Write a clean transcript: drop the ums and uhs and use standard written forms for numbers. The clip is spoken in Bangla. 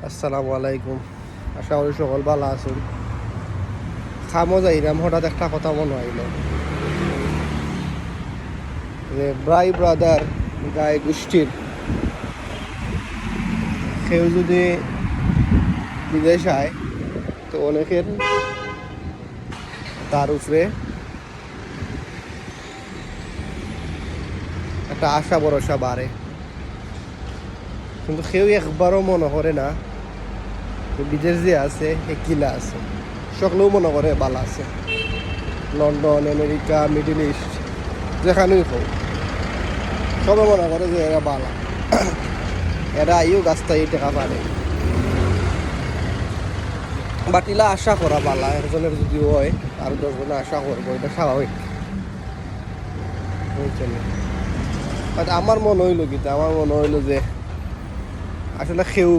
আসসালামু আলাইকুম। আশা করি সকল ভালো আছেন। খামো যাইরাম হঠাৎ একটা কথা মনে হইল যে ব্রাই ব্রাদার গায়ে গোষ্ঠীর কেউ যদি বিদেশ আয় তো অনেকের তার উপরে একটা আশা ভরসা বাড়ে, কিন্তু কেউ একবারও মনে করে না যে বিদেশ যে আছে এ কিলা আছে। সকলেও মনে করে বালা আছে। লন্ডন, আমেরিকা, মিডল ইস্ট যেখানেই হোক সবে মনে করে যে এরা বালা, এরা আইও গাছটাই টাকা পারে। বাট ইলা আশা করা বালা, একজনের যদি হয় আর 10 জনে আশা করবো, এটা স্বাভাবিক। বুঝছেন? বাট আমার মনে হইলো যে আসলে কেউ